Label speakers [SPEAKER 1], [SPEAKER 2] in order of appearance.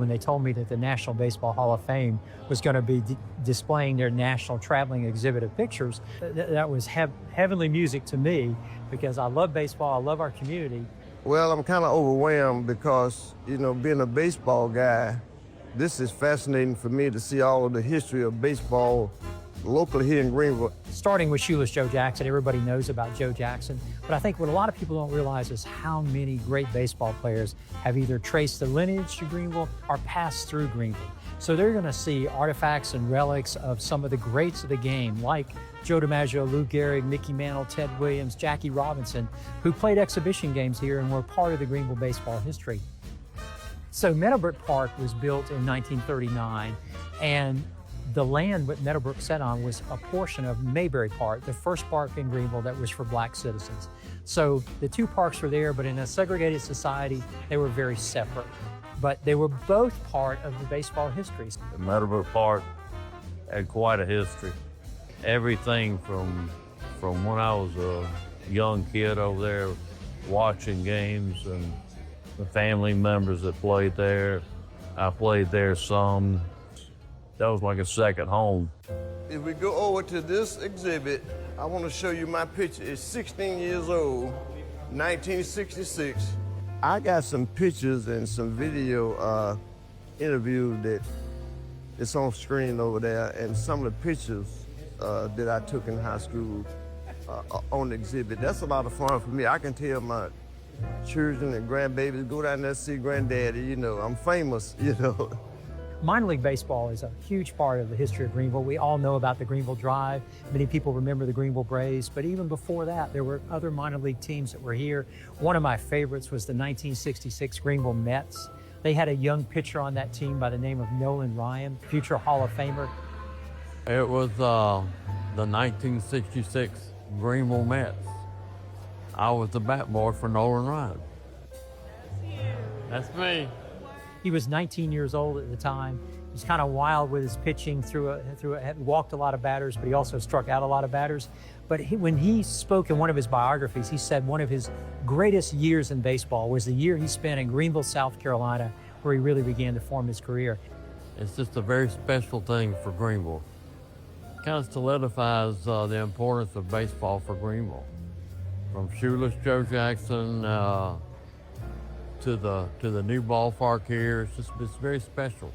[SPEAKER 1] when they told me that the National Baseball Hall of Fame was going to be displaying their national traveling exhibit of pictures. That was heavenly music to me because I love baseball, I love our community.
[SPEAKER 2] Well, I'm kind of overwhelmed because, being a baseball guy, this is fascinating for me to see all of the history of baseball locally here in Greenville.
[SPEAKER 1] Starting with Shoeless Joe Jackson, everybody knows about Joe Jackson, but I think what a lot of people don't realize is how many great baseball players have either traced the lineage to Greenville or passed through Greenville. So they're going to see artifacts and relics of some of the greats of the game, like Joe DiMaggio, Lou Gehrig, Mickey Mantle, Ted Williams, Jackie Robinson, who played exhibition games here and were part of the Greenville baseball history. So Meadowbrook Park was built in 1939, and the land that Meadowbrook sat on was a portion of Mayberry Park, the first park in Greenville that was for black citizens. So the two parks were there, but in a segregated society, they were very separate. But they were both part of the baseball history.
[SPEAKER 3] Meadowbrook Park had quite a history. Everything from when I was a young kid over there watching games and the family members that played there. I played there some. That was like a second home.
[SPEAKER 2] If we go over to this exhibit, I want to show you my picture. It's 16 years old, 1966. I got some pictures and some video interview that it's on screen over there, and some of the pictures that I took in high school on the exhibit. That's a lot of fun for me. I can tell my children and grandbabies, go down there and see granddaddy, I'm famous,
[SPEAKER 1] Minor league baseball is a huge part of the history of Greenville. We all know about the Greenville Drive. Many people remember the Greenville Braves, but even before that, there were other minor league teams that were here. One of my favorites was the 1966 Greenville Mets. They had a young pitcher on that team by the name of Nolan Ryan, future Hall of Famer.
[SPEAKER 3] It was the 1966 Greenville Mets. I was the bat boy for Nolan Ryan. That's me.
[SPEAKER 1] He was 19 years old at the time. He was kind of wild with his pitching, walked a lot of batters, but he also struck out a lot of batters. But when he spoke in one of his biographies, he said one of his greatest years in baseball was the year he spent in Greenville, South Carolina, where he really began to form his career.
[SPEAKER 3] It's just a very special thing for Greenville. It kind of solidifies the importance of baseball for Greenville. From Shoeless Joe Jackson to the new ballpark here, it's very special.